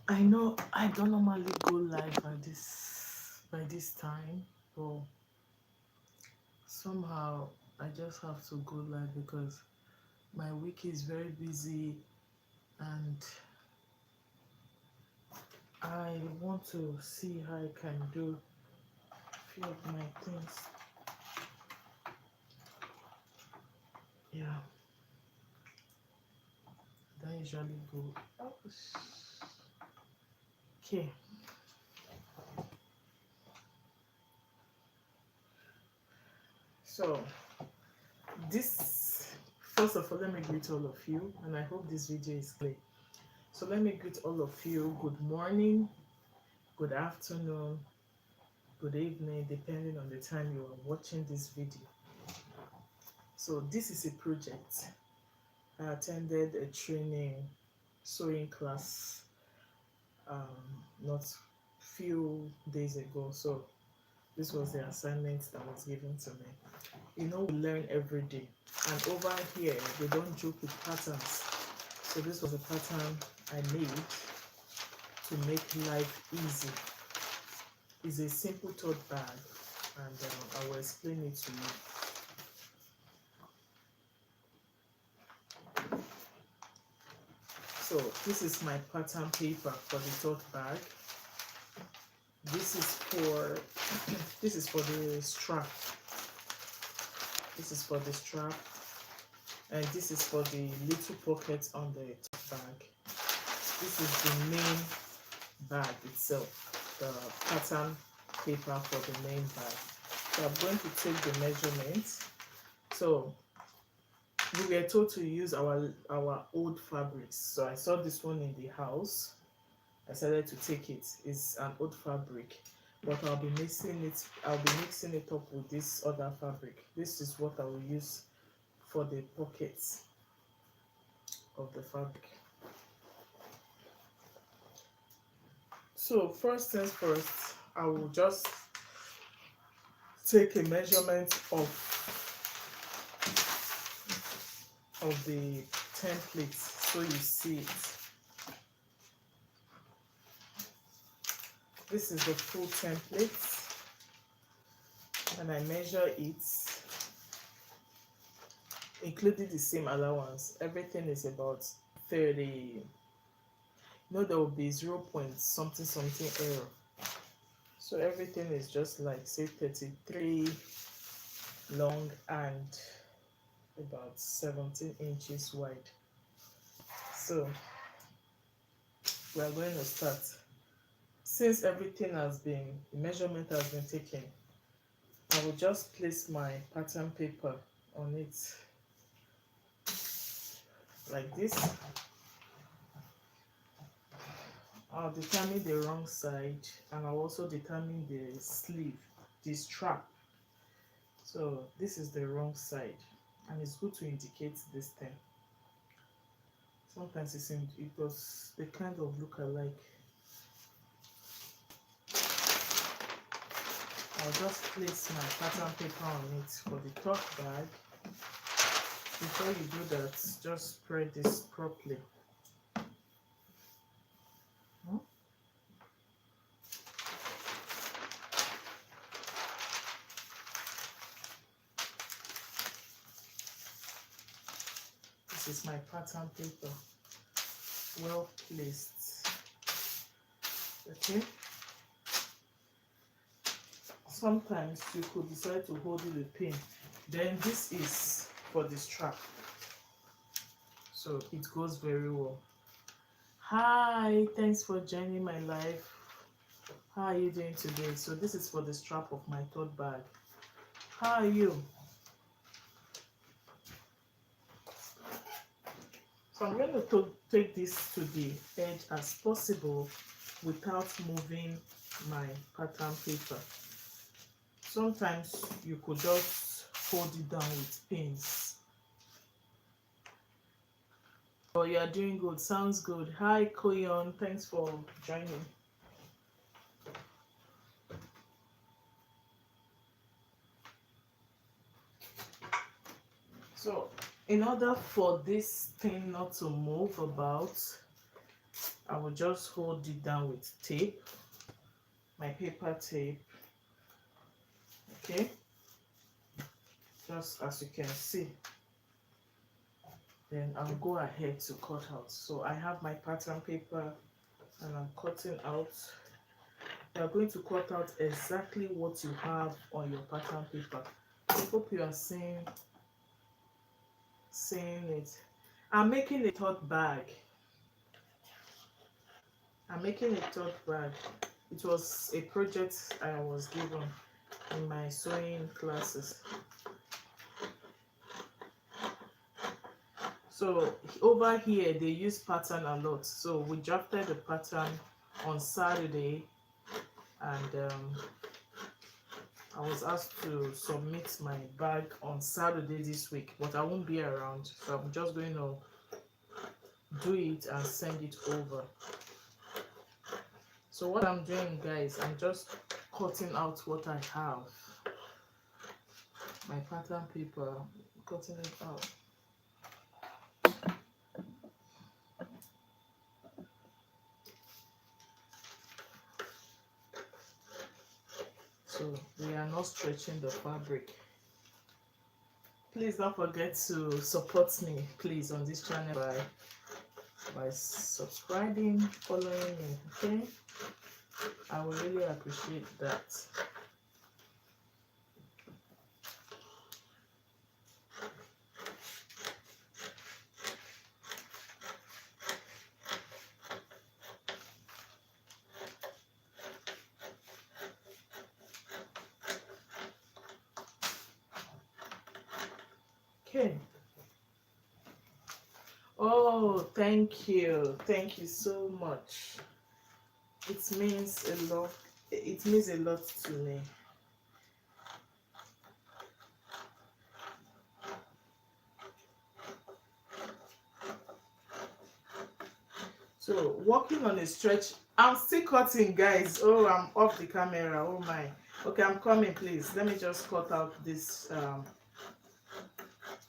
I know I don't normally go live by this time, but somehow I just have to go live because my week is very busy and I want to see how I can do few of my things. Yeah, I don't usually go. Oh, okay, so this first of all, let me greet all of you, and I hope this video is clear. So let me greet all of you. Good morning, good afternoon, good evening, depending on the time you are watching this video. So this is a project. I attended a training sewing class not few days ago. So this was the assignment that was given to me. You know, we learn every day, and over here they don't joke with patterns. So this was a pattern I made to make life easy. It's a simple tote bag, and I will explain it to you. So this is my pattern paper for the tote bag. This is for this is for the strap. This is for the strap, and this is for the little pockets on the tote bag. This is the main bag itself, the pattern paper for the main bag. So I'm going to take the measurements. So we were told to use our old fabrics. So I saw this one in the house. I decided to take it. It's an old fabric, but I'll be mixing it up with this other fabric. This is what I will use for the pockets of the fabric. So first things first, I will just take a measurement of the template so you see it. This is the full template, and I measure it, including the seam allowance. Everything is about 30. No, there will be 0 point something error. So everything is just like say 33 long and about 17 inches wide. So we are going to start. Since everything the measurement has been taken, I will just place my pattern paper on it like this. I'll determine the wrong side, and I'll also determine the sleeve, the strap. So this is the wrong side, and it's good to indicate this thing. Sometimes it does, they kind of look alike. I'll just place my pattern paper on it for the top bag. Before you do that, just spread this properly. This is my pattern paper, well placed. Okay. Sometimes you could decide to hold it with pin. Then this is for the strap, so it goes very well. Hi, thanks for joining my live. How are you doing today? So this is for the strap of my tote bag. How are you? So I'm going to take this to the edge as possible without moving my pattern paper. Sometimes you could just hold it down with pins. Oh, you are doing good. Sounds good. Hi, Koyon. Thanks for joining. So, in order for this thing not to move about, I will just hold it down with tape, my paper tape. Okay, just as you can see. Then I'll go ahead to cut out. So I have my pattern paper and I'm cutting out. You are going to cut out exactly what you have on your pattern paper. I hope you are seeing it. I'm making a tote bag. I'm making a tote bag. It was a project I was given in my sewing classes. So over here they use pattern a lot. So we drafted the pattern on Saturday, and I was asked to submit my bag on Saturday this week, but I won't be around, so I'm just going to do it and send it over. So what I'm doing, guys, I'm just cutting out what I have. My pattern paper, cutting it out. So we are not stretching the fabric. Please don't forget to support me, please, on this channel by subscribing, following me, okay? I would really appreciate that. Okay. Oh, thank you so much. It means a lot. It means a lot to me. So working on a stretch. I'm still cutting, guys. Oh, I'm off the camera. Oh my. Okay, I'm coming, please. Let me just cut out this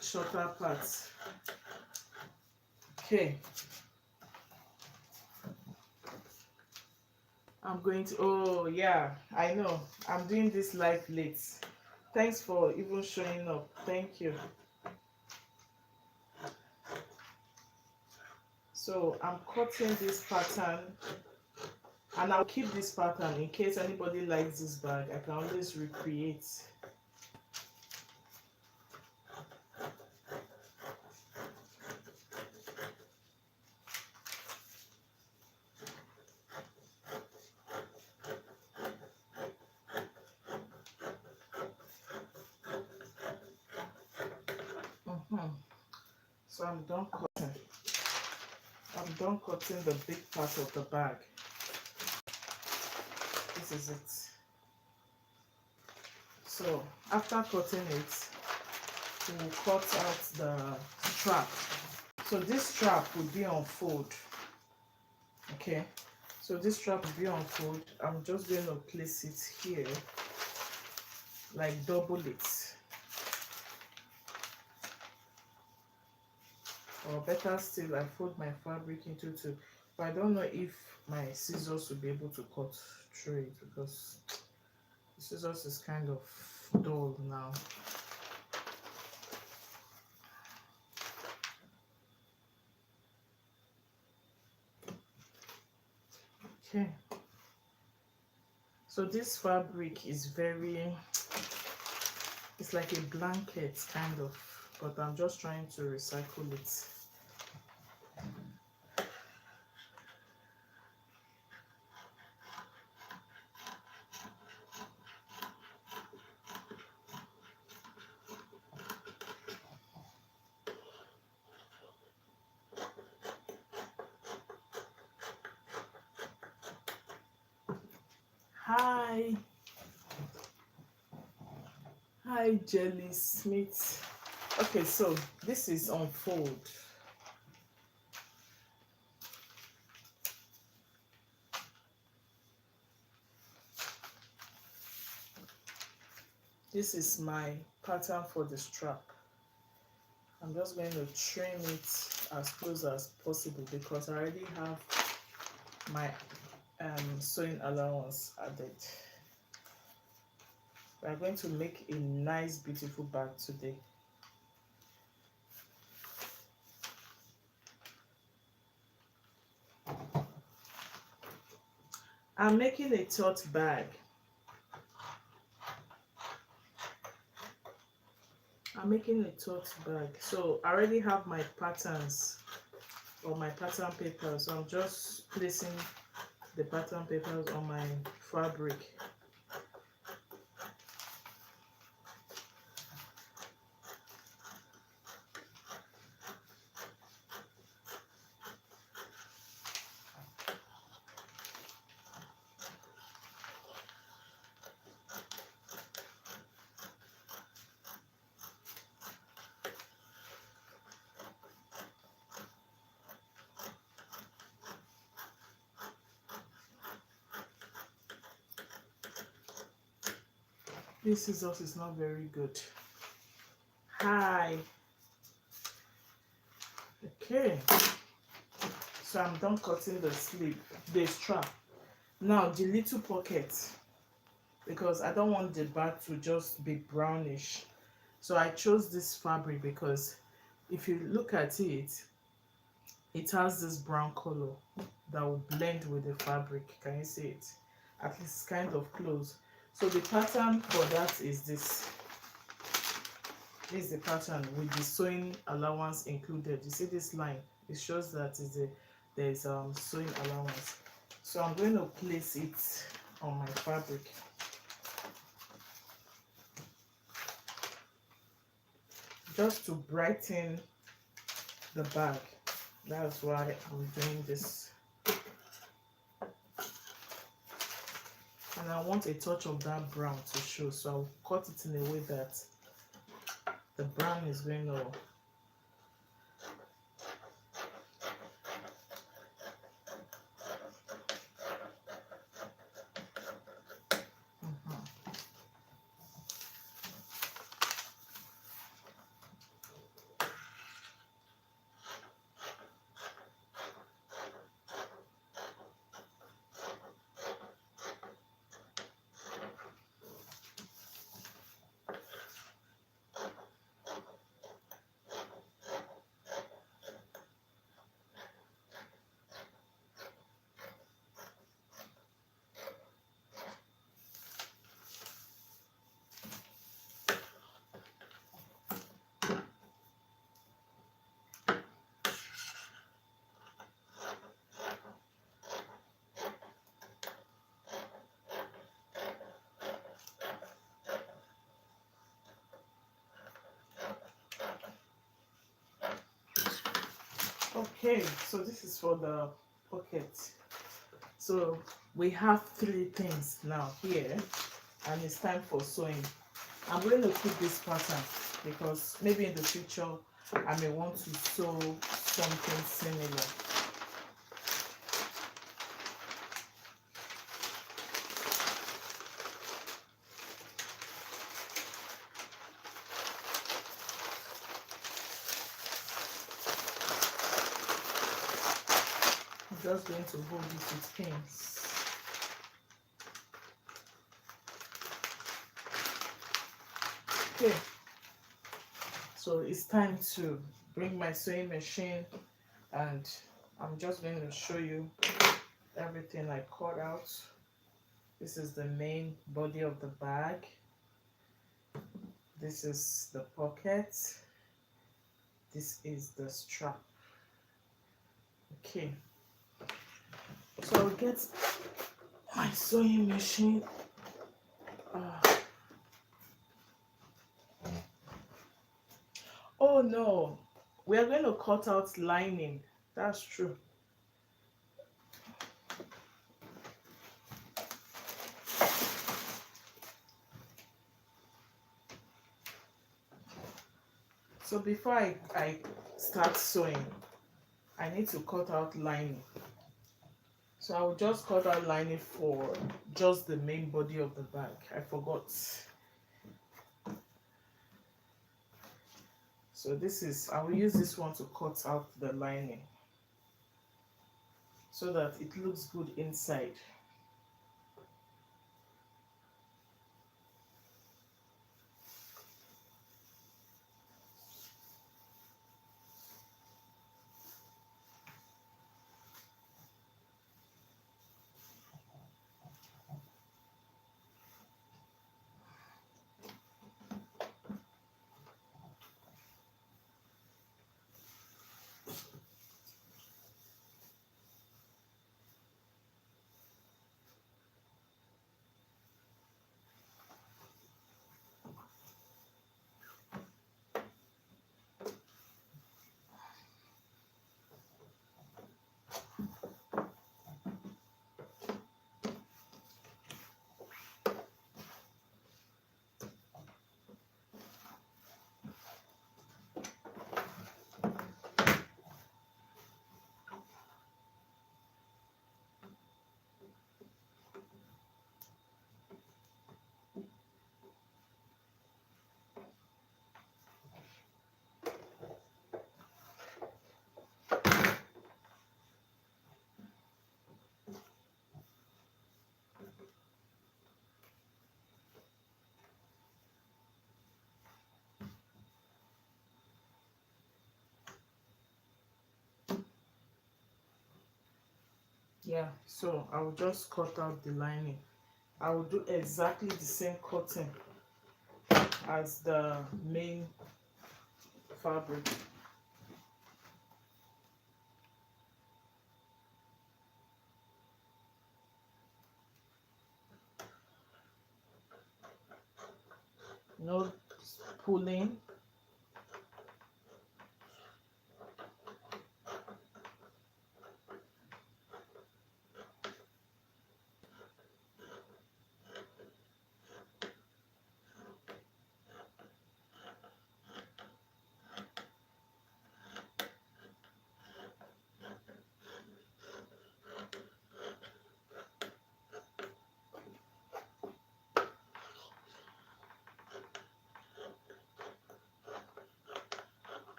shorter part. Okay. I'm going to, oh yeah, I know. I'm doing this live late. Thanks for even showing up. Thank you. So I'm cutting this pattern, and I'll keep this pattern in case anybody likes this bag. I can always recreate. So I'm done cutting. I'm done cutting the big part of the bag. This is it. So after cutting it, we'll cut out the strap. So this strap will be on fold. Okay, so this strap will be on fold. I'm just going to place it here, like double it. Or better still, I fold my fabric into two. But I don't know if my scissors will be able to cut through it, because the scissors is kind of dull now. Okay. So this fabric is it's like a blanket kind of, but I'm just trying to recycle it. Hi Jelly Smith. Okay, so this is on fold. This is my pattern for the strap. I'm just going to trim it as close as possible because I already have my sewing allowance added. We are going to make a nice beautiful bag today. I'm making a tote bag. I'm making a tote bag. So I already have my patterns or my pattern paper. So I'm just placing the pattern papers on my fabric. This scissors is not very good. Hi. Okay. So I'm done cutting the sleeve, the strap. Now the little pocket, because I don't want the bag to just be brownish. So I chose this fabric because if you look at it, it has this brown color that will blend with the fabric. Can you see it? At least kind of close. So the pattern for that is this. This is the pattern with the sewing allowance included. You see this line? It shows that there's sewing allowance. So I'm going to place it on my fabric. Just to brighten the bag. That's why I'm doing this. And I want a touch of that brown to show, so I'll cut it in a way that the brown is going to Okay, so this is for the pocket. So we have three things now here, and it's time for sewing. I'm going to keep this pattern because maybe in the future I may want to sew something similar. I'm just going to hold it with pins. Okay, so it's time to bring my sewing machine, and I'm just going to show you everything I cut out. This is the main body of the bag. This is the pocket. This is the strap. Okay, so I'll get my sewing machine. Oh no, we are going to cut out lining. That's true. So before I start sewing, I need to cut out lining. So I will just cut out lining for just the main body of the bag. I forgot. So this is, I will use this one to cut out the lining. so that it looks good inside. Yeah, so I will just cut out the lining. I will do exactly the same cutting as the main fabric. No pulling.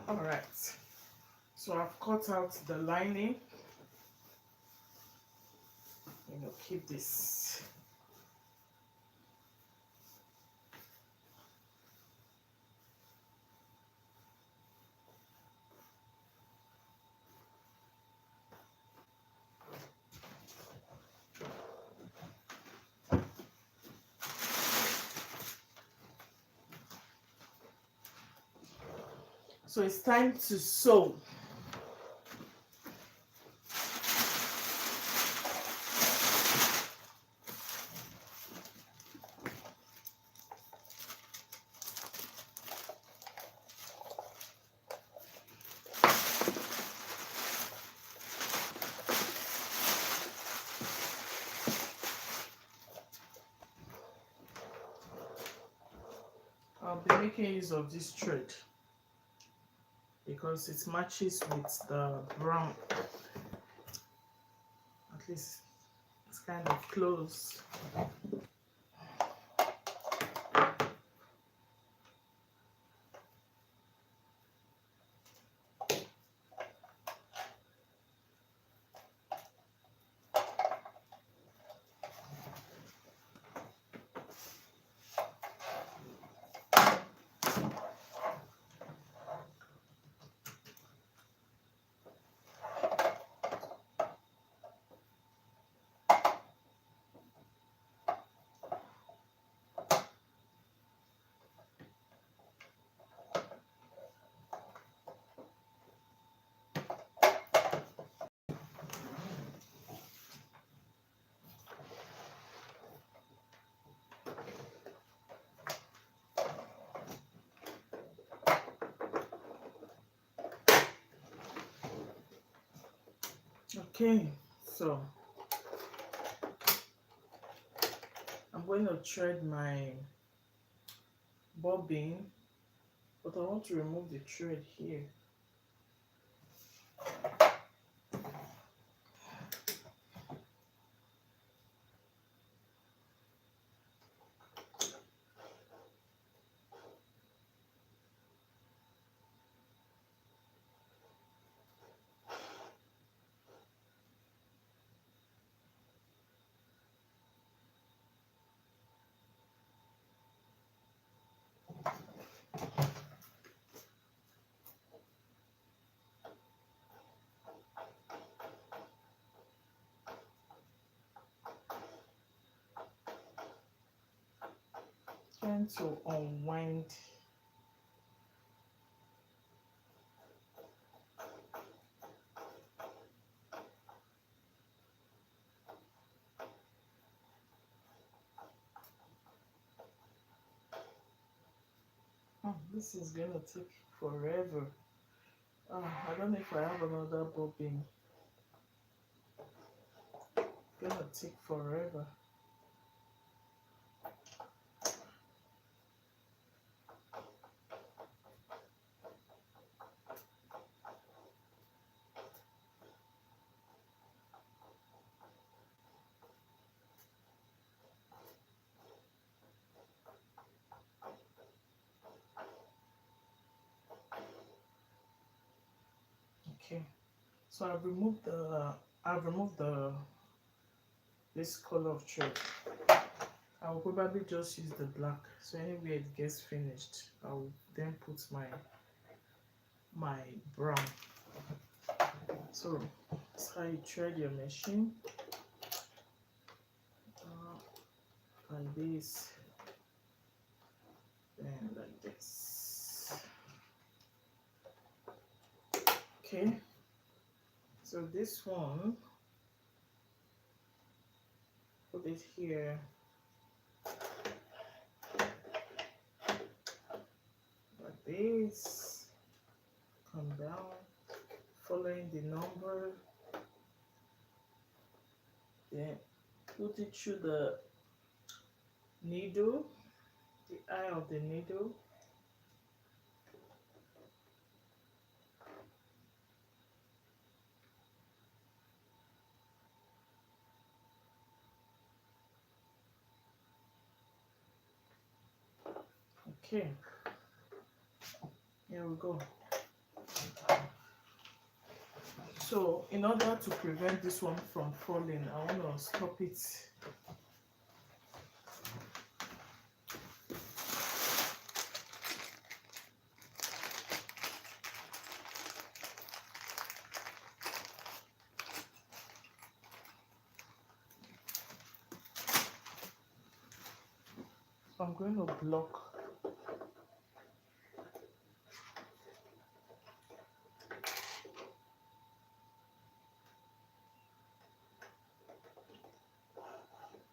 All right. So I've cut out the lining. Keep this. So it's time to sew. I'll be making use of this thread because it matches with the brown. At least it's kind of close. Okay, so I'm going to thread my bobbin, but I want to remove the thread here. Trying to unwind this is gonna take forever. I don't know if I have another bobbin. Gonna take forever. Okay, so I've removed the this color of thread. I will probably just use the black. So anywhere it gets finished, I will then put my brown. So that's how you thread your machine. Like this, and like this. Okay, so this one, put it here. Like this, come down, following the number, then put it through the needle, the eye of the needle. Okay, here we go. So in order to prevent this one from falling, I want to stop it. So I'm going to block.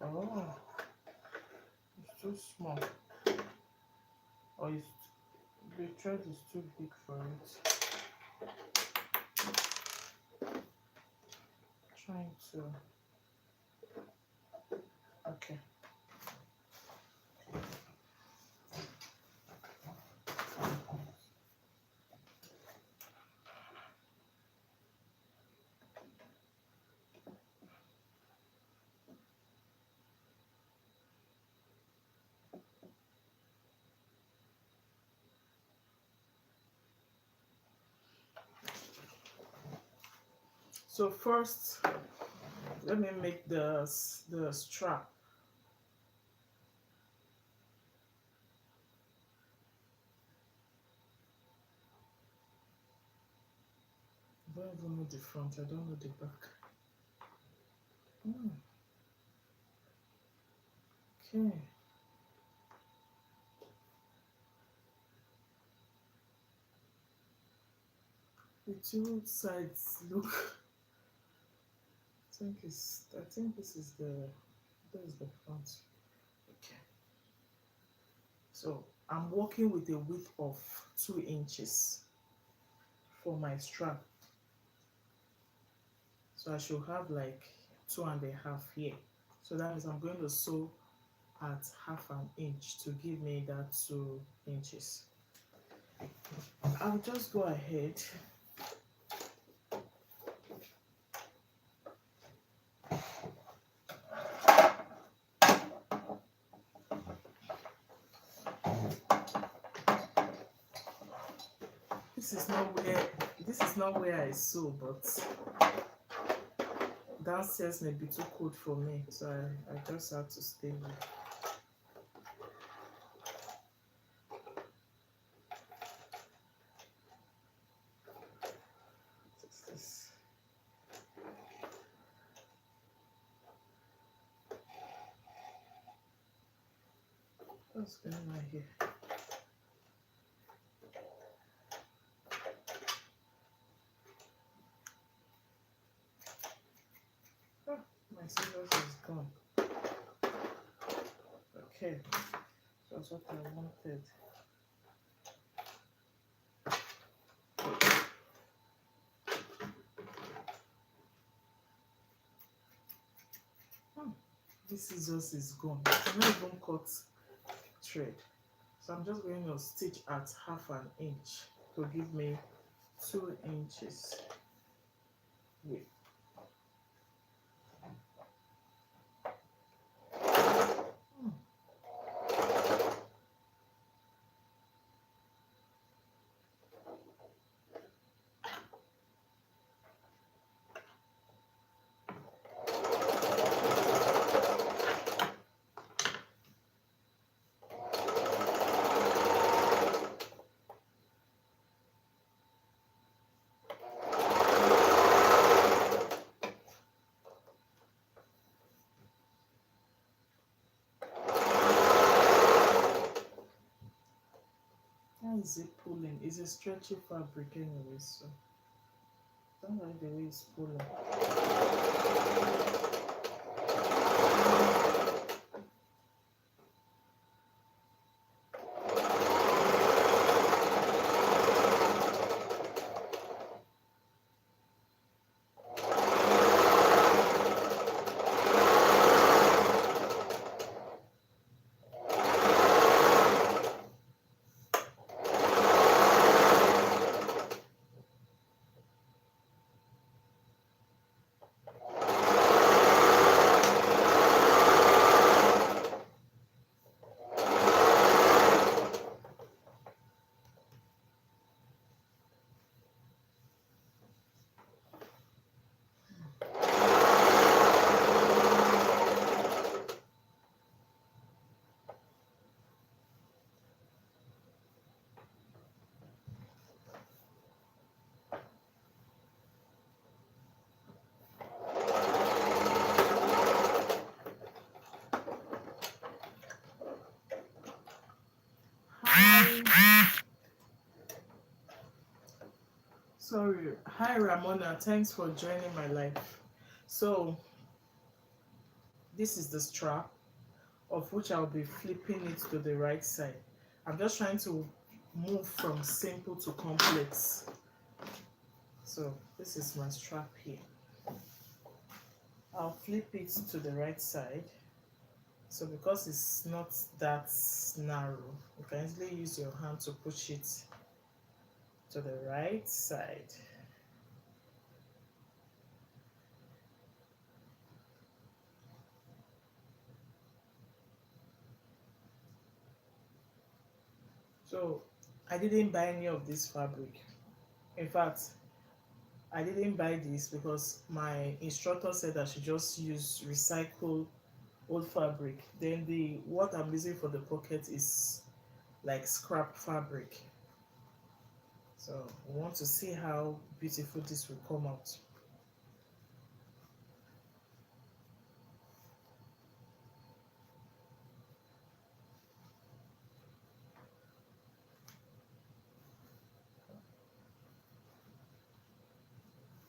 Oh, it's too small. Or it's, the thread is too big for it. Trying to. Okay. So first, let me make the strap. I don't even know the front, I don't know the back. Okay. The two sides look. I think this is the front. Okay. So I'm working with a width of 2 inches for my strap. So I should have like 2.5 here. So that means I'm going to sew at 1/2 inch to give me that 2 inches. I'll just go ahead. This is not where I sew, but downstairs may be too cold for me, so I just have to stay here. What's going on here? Oh, my scissors is gone. Okay, that's what I wanted. This scissors is gone. I cannot even cut thread. So I'm just going to stitch at 1/2 inch to give me 2 inches width. How is it pulling? It's a stretchy fabric anyway, so I don't like the way it's pulling. Sorry. Hi Ramona, thanks for joining my life. So this is the strap, of which I'll be flipping it to the right side. I'm just trying to move from simple to complex. So this is my strap here. I'll flip it to the right side. So because it's not that narrow, you can easily use your hand to push it to the right side. So I didn't buy any of this fabric. In fact, I didn't buy this because my instructor said I should just use recycled old fabric. Then the what I'm using for the pocket is like scrap fabric. So we want to see how beautiful this will come out.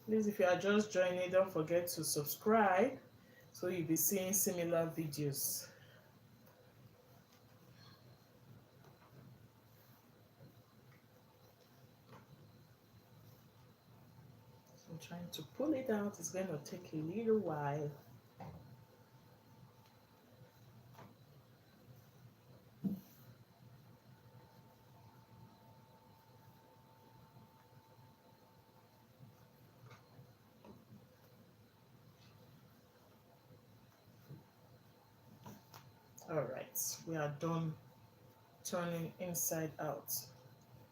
Please, if you are just joining, don't forget to subscribe so you'll be seeing similar videos. So I'm trying to pull it out. It's going to take a little while. All right, we are done turning inside out.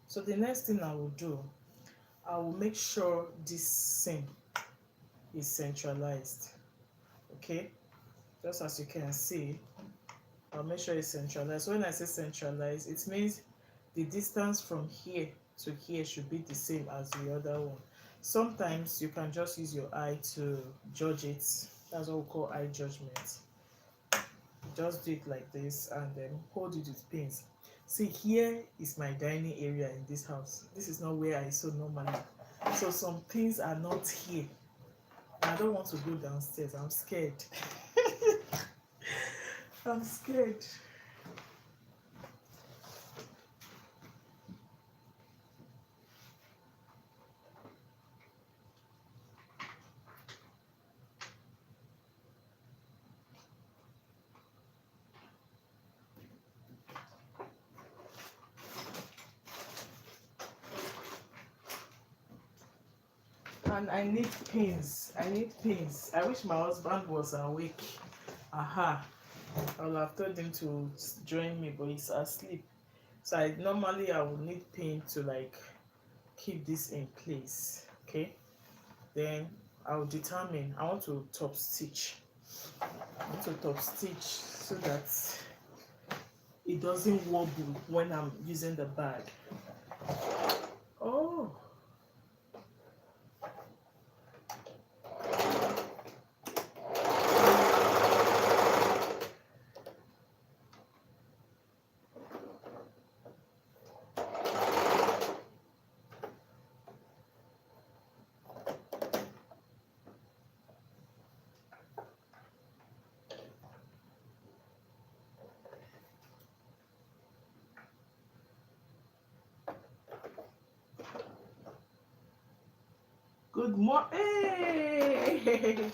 So the next thing I will do, I will make sure this seam is centralized. Okay, just as you can see, I'll make sure it's centralized. When I say centralized, it means the distance from here to here should be the same as the other one. Sometimes you can just use your eye to judge it. That's what we call eye judgment. Just do it like this and then hold it with pins. See, here is my dining area in this house. This is not where I sew normally. So some things are not here. I don't want to go downstairs. I'm scared. I'm scared. And I need pins. I need pins. I wish my husband was awake. Aha. I would have told him to join me, but he's asleep. So I would need pin to like keep this in place. Okay. Then I will determine. I want to top stitch. I want to top stitch so that it doesn't wobble when I'm using the bag. Oh. Good morning. Hey!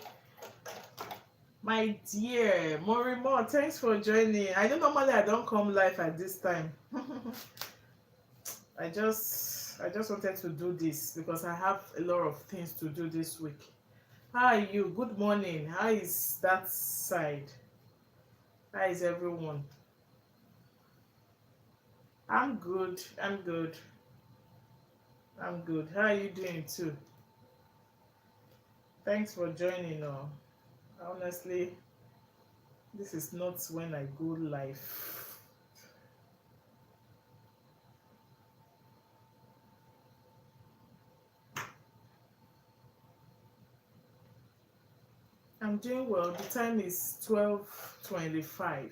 My dear Morimo, thanks for joining. I know normally I don't come live at this time. I just wanted to do this because I have a lot of things to do this week. How are you? Good morning. How is that side? How is everyone? I'm good. I'm good. I'm good. How are you doing too? Thanks for joining. Honestly, this is not when I go live. I'm doing well. The time is 12:25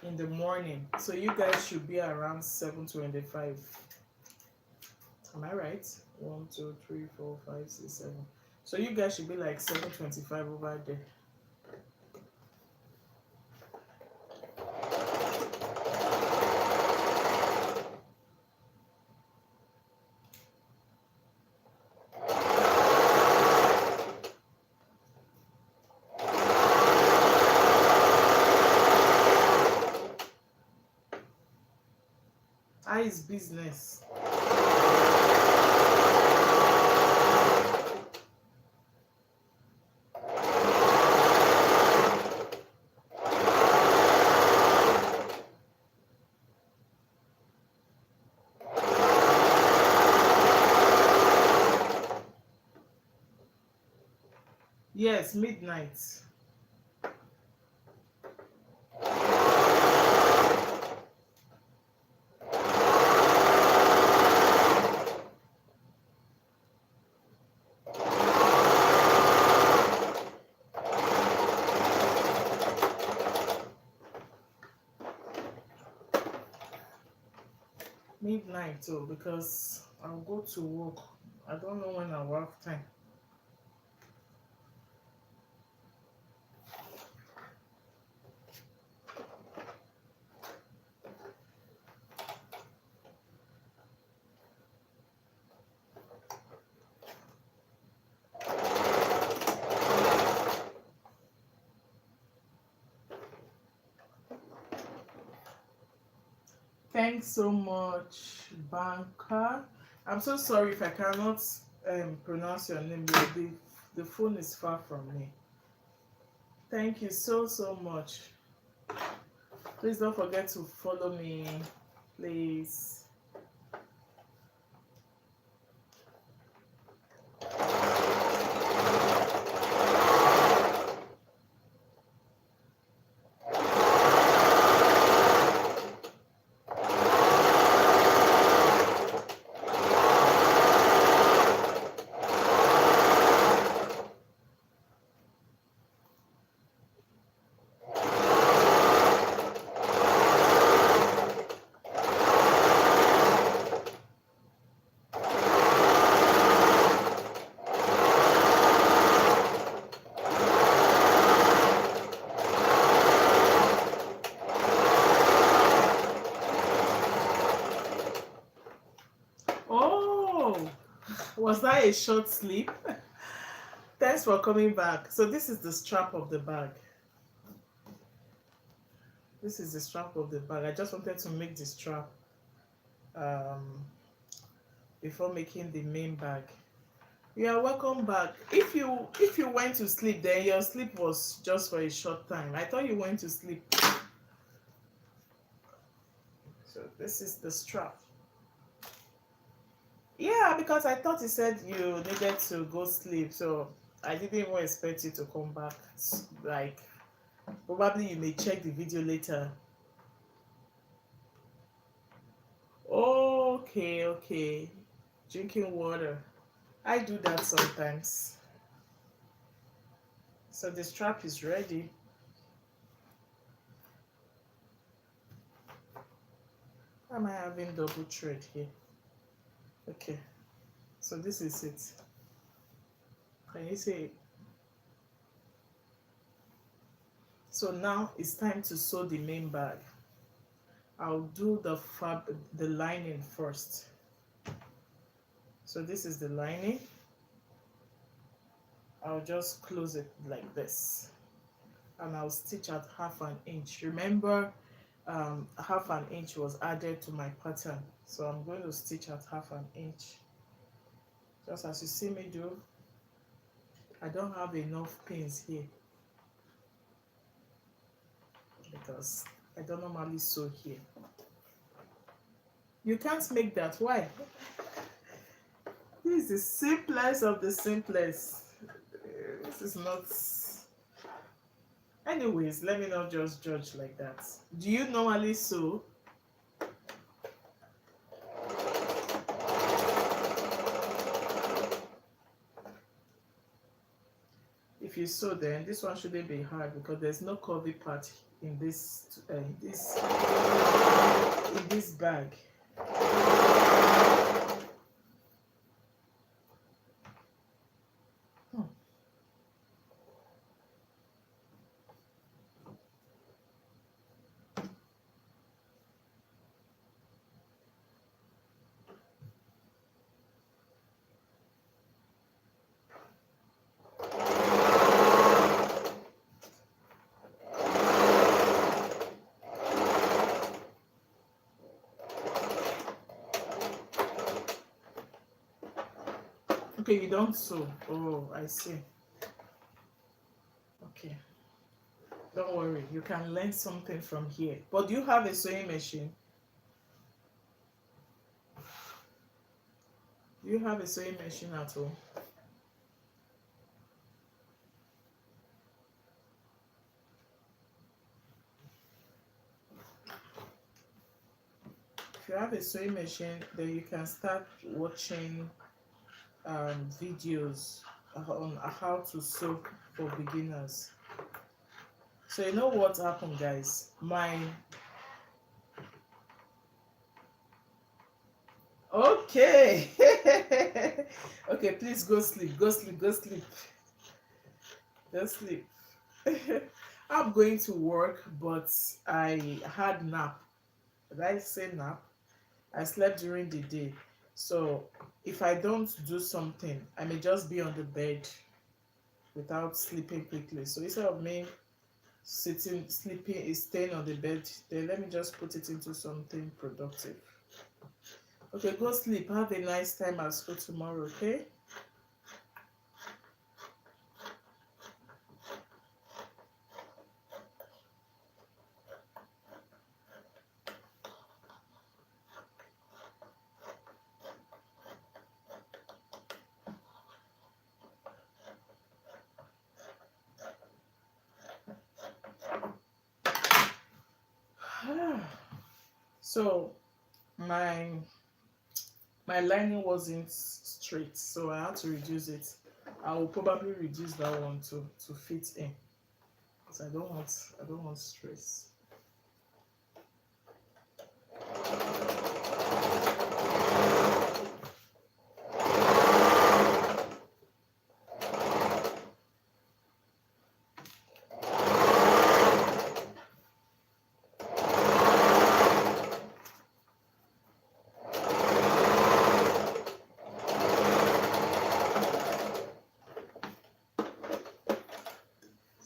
in the morning. So you guys should be around 7:25. Am I right? 1, 2, 3, 4, 5, 6, 7. So you guys should be like 7:25 over there. How is business? Yes, midnight. Midnight too, because I'll go to work. I don't know when I'll have time. Thanks so much, Banka. I'm so sorry if I cannot pronounce your name. The phone is far from me. Thank you so much. Please don't forget to follow me, please. Oh, was that a short sleep? Thanks for coming back. So this is the strap of the bag. This is the strap of the bag. I just wanted to make the strap um, before making the main bag. You are welcome back. If you went to sleep, then your sleep was just for a short time. I thought you went to sleep. So this is the strap. Yeah, because I thought you said you needed to go sleep, so I didn't even expect you to come back. Like, probably you may check the video later. Okay. Drinking water. I do that sometimes. So the strap is ready. Why am I having double thread here? Okay. So this is it. Can you see it? So now it's time to sew the main bag. I'll do the lining first. So this is the lining. I'll just close it like this, and I'll stitch at 1/2 inch. Remember, 1/2 inch was added to my pattern, so I'm going to stitch at 1/2 inch, just as you see me do. I don't have enough pins here because I don't normally sew here. You can't make that. Why? This is the simplest of the simplest. This is not. Anyways, let me not just judge like that. Do you normally sew? If you sew, then this one shouldn't be hard because there's no curvy part in this bag. Okay, you don't sew. Oh, I see. Okay. Don't worry, you can learn something from here. But do you have a sewing machine? Do you have a sewing machine at home? If you have a sewing machine, then you can start watching videos on how to sew for beginners. So you know what happened, guys? Okay. Okay, please go sleep. Go sleep. Go sleep. Go sleep. I'm going to work, but I had nap. Did I say nap? I slept during the day. So if I don't do something, I may just be on the bed without sleeping quickly. So instead of me sitting, sleeping, is staying on the bed, then let me just put it into something productive. Okay, go sleep. Have a nice time at school tomorrow, okay? So my lining wasn't straight, so I had to reduce it. I will probably reduce that one to fit in, because I don't want stress.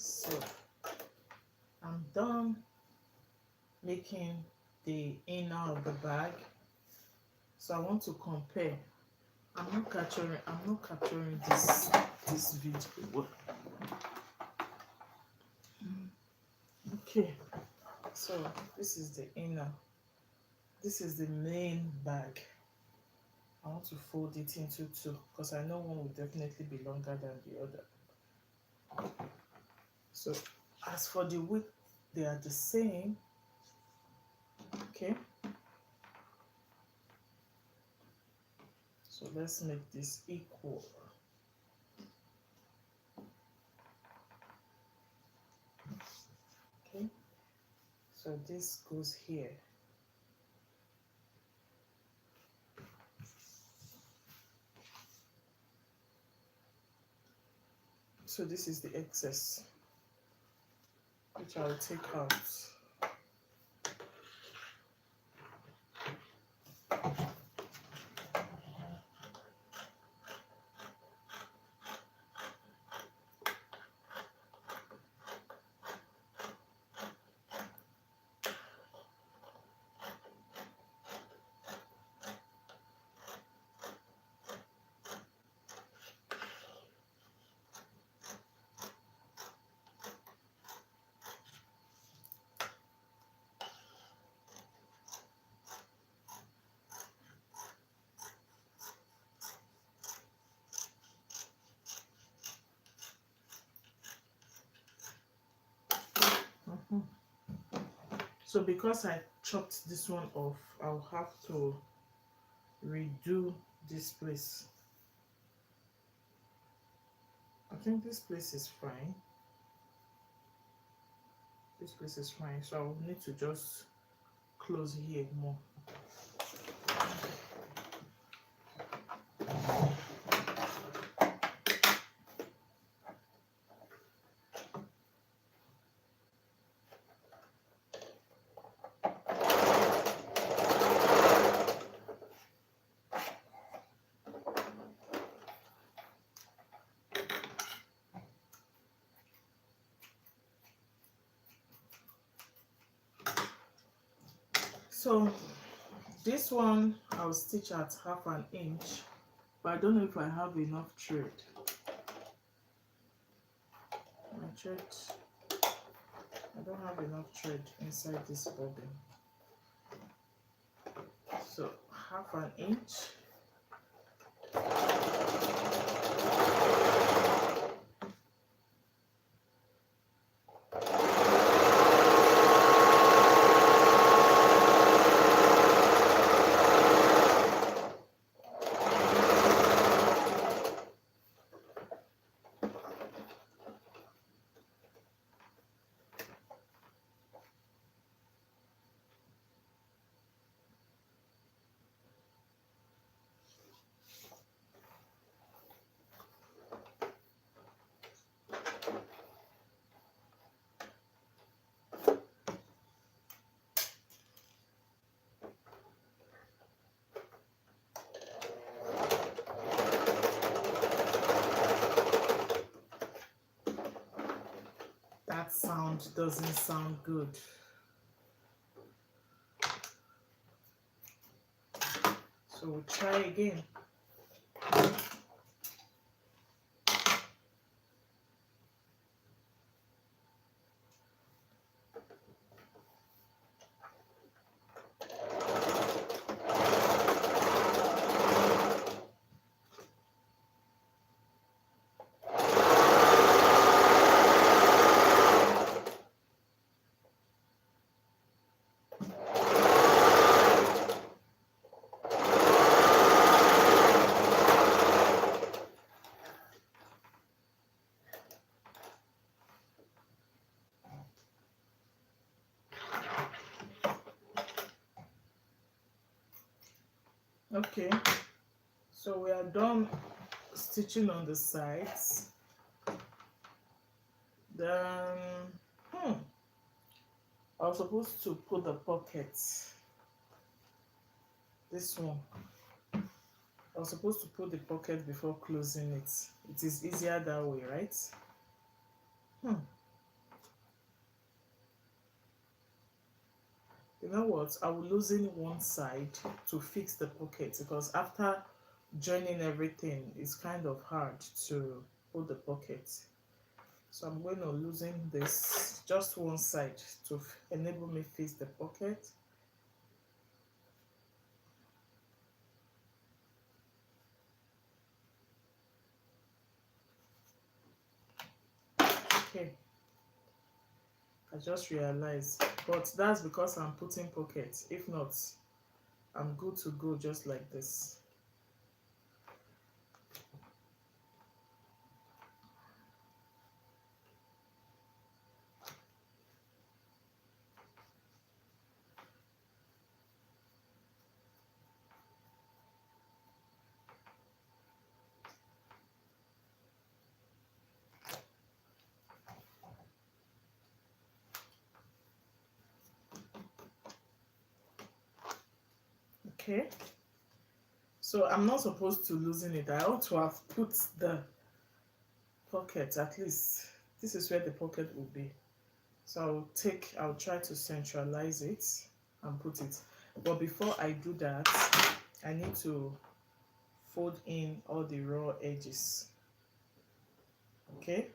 So I'm done making the inner of the bag. So I want to compare. I'm not capturing this video. Okay, so this is the inner. This is the main bag. I want to fold it into two because I know one will definitely be longer than the other. So as for the width, they are the same. Okay. So let's make this equal. Okay. So this goes here. So this is the excess, which I'll take out. So because I chopped this one off, I'll have to redo this place. I think this place is fine. This place is fine. So I'll need to just close here more. So this one I'll stitch at 1/2 inch, but I don't know if I have enough thread. My thread, I don't have enough thread inside this bobbin. So 1/2 inch. that sound doesn't sound good. So we'll try again. Okay, so we are done stitching on the sides. Then I was supposed to put the pocket, this one. I was supposed to put the pocket before closing it. It is easier that way, right? You know what? I will loosen one side to fix the pocket, because after joining everything, it's kind of hard to put the pocket. So I'm going to loosen this, just one side, to enable me fix the pocket. Okay. I just realized, but that's because I'm putting pockets. If not, I'm good to go just like this. Okay, so I'm not supposed to loosen it. I ought to have put the pocket, at least this is where the pocket will be. So I'll try to centralize it and put it. But before I do that, I need to fold in all the raw edges. Okay.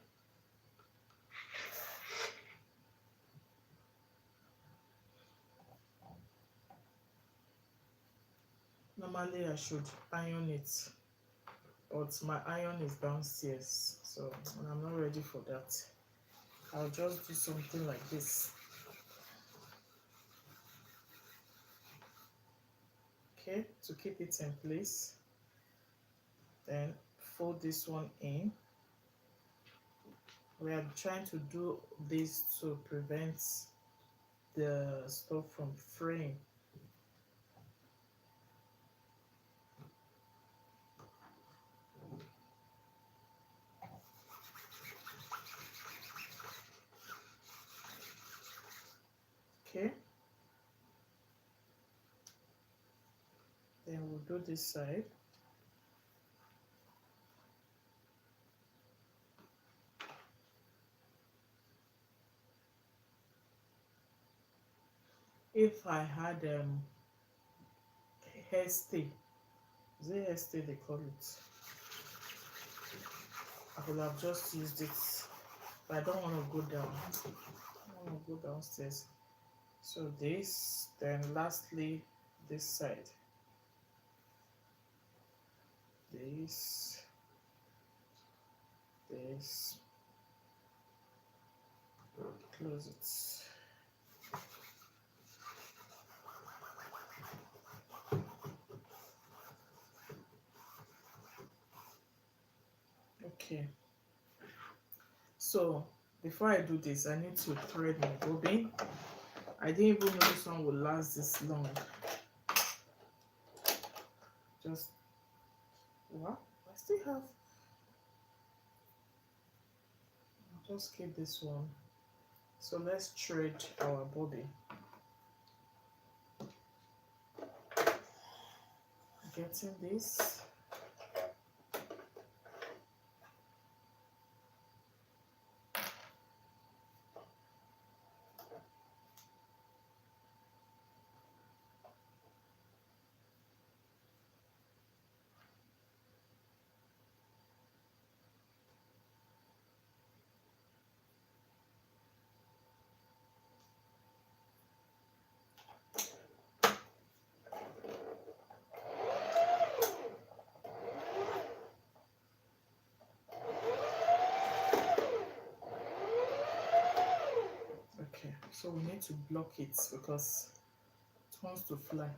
Normally I should iron it, but my iron is downstairs, so I'm not ready for that. I'll just do something like this. Okay, to keep it in place. Then fold this one in. We are trying to do this to prevent the stuff from fraying. Okay, then we'll do this side. If I had hairstay, is it hairstay they call it? I would have just used it, but I don't want to go down. I want to go downstairs. So this, then lastly this side. This, close it. Okay, so before I do this, I need to thread my bobbin. I didn't even know this one would last this long. Just, what? I still have, I'll just keep this one. So let's thread our bobbin. Getting this. So we need to block it because it wants to fly.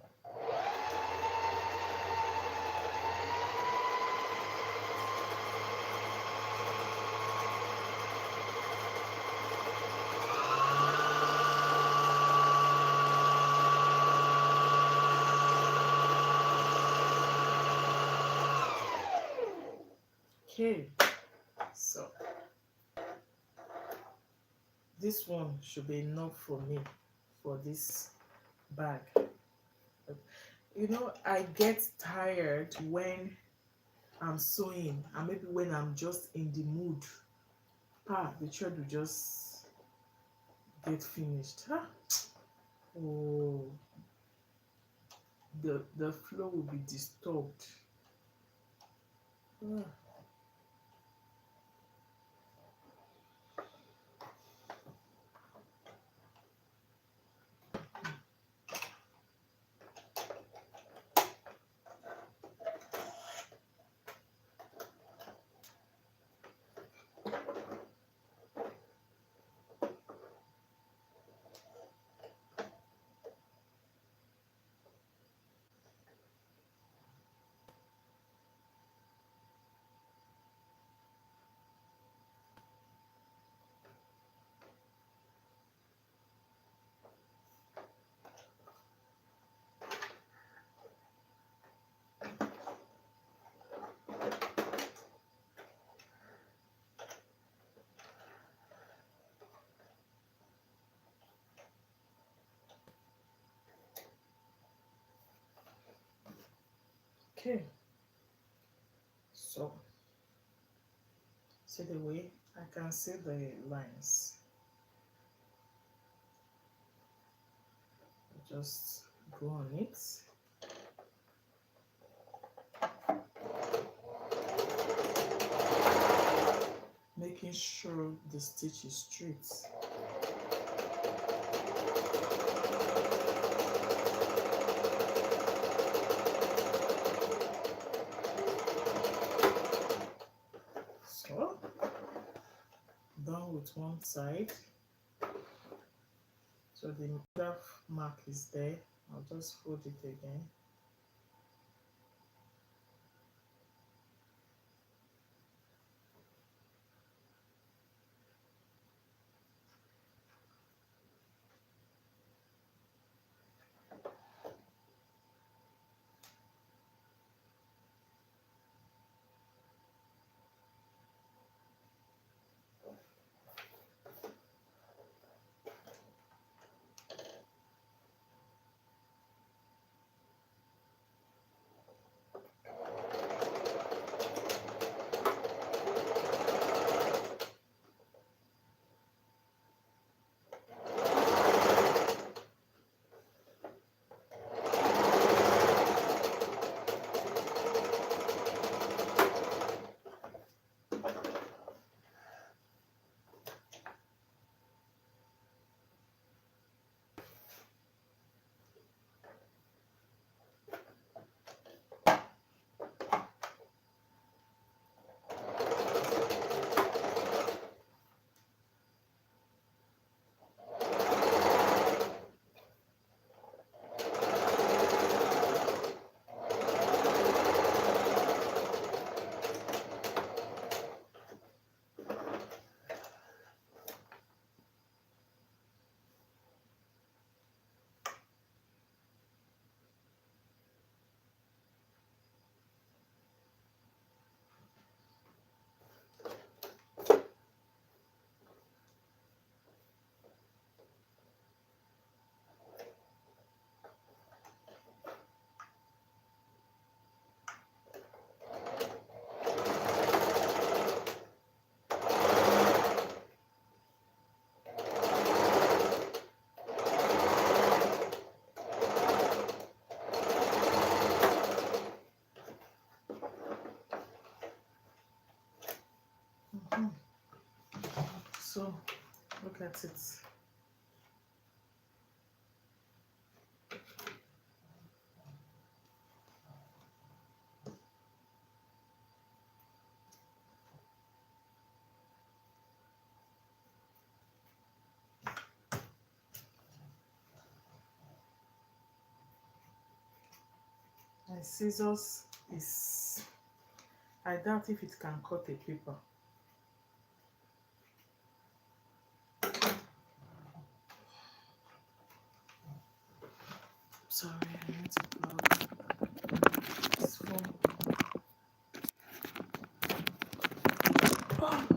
Okay, so this one should be enough for me for this bag. You know, I get tired when I'm sewing and maybe when I'm just in the mood. The thread will just get finished. Oh, the flow will be disturbed. Ah. Okay, so see the way I can see the lines. Just go on it. Making sure the stitch is straight. So, done with one side. So the other mark is there. I'll just fold it again. So look at it. My scissors is, I doubt if it can cut a paper. Sorry, I need to plug this phone. Oh,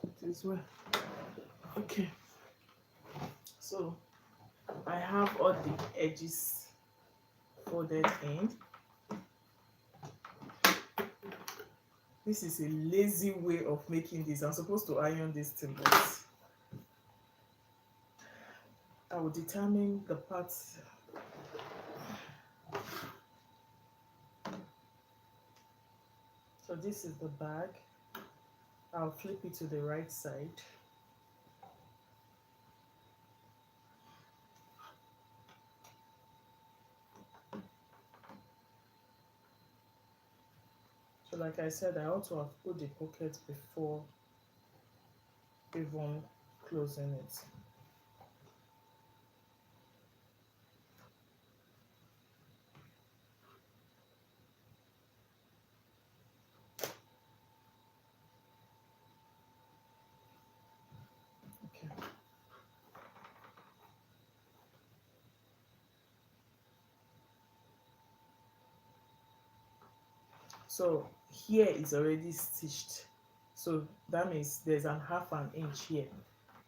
it is well. Okay, so I have all the edges folded in. This is a lazy way of making this. I'm supposed to iron this thing, but I will determine the parts. So this is the bag. I'll flip it to the right side. So like I said, I ought to have put the pocket before even closing it. Okay. So here is already stitched. So that means there's an half an inch here.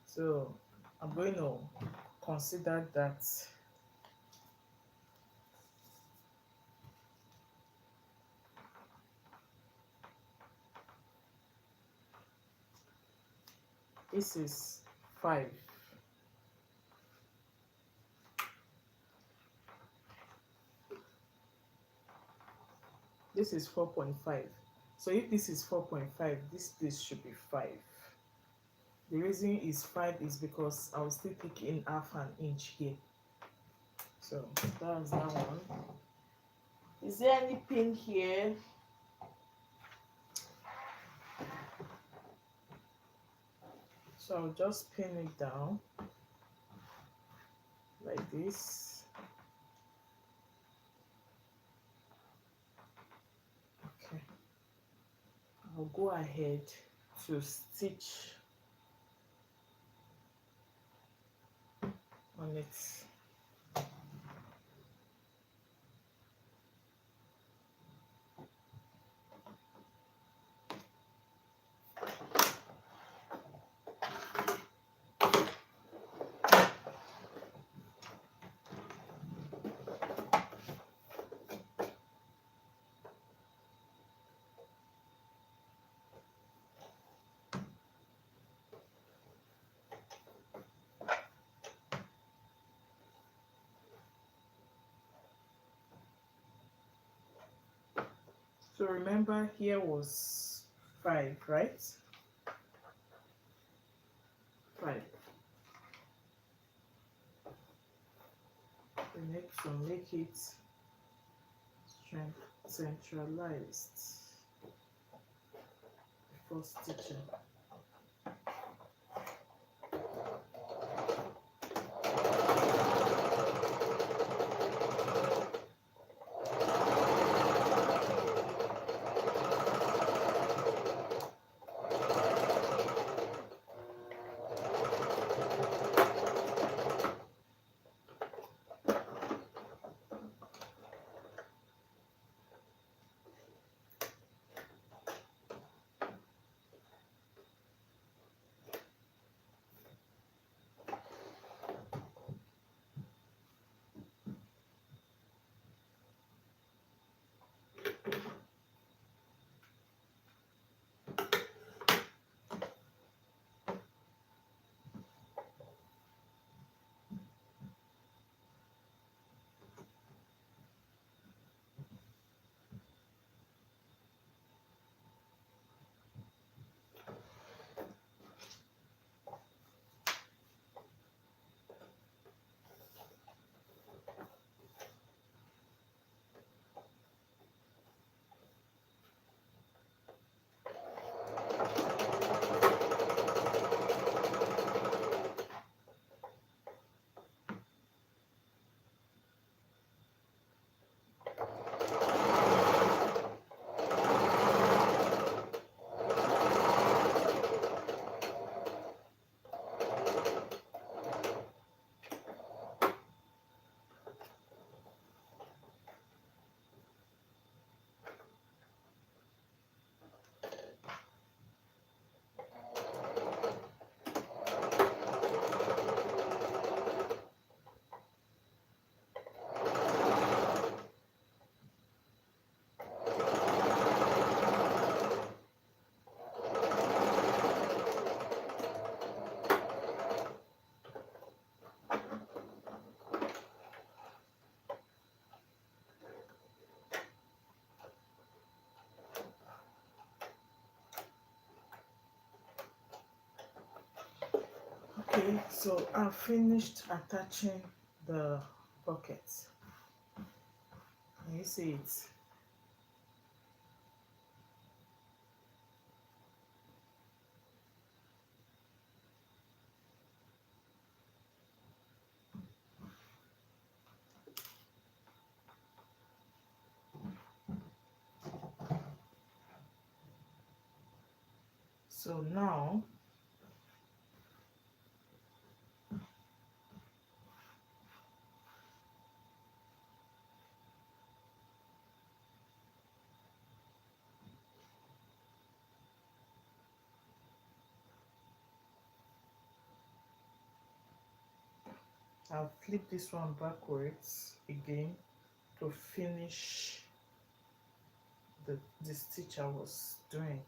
So I'm going to consider that this is 5. This is 4.5. So if this is 4.5, this place should be 5. The reason is 5 is because I'll still pick in half an inch here. So that's that one. Is there any pin here? So I'll just pin it down like this. Okay. I'll go ahead to stitch on it. So remember here was 5, right? 5. We need to make it centralized before stitching. Okay, so I've finished attaching the pockets. Can you see it? So now I'll flip this one backwards again to finish the stitch I was doing.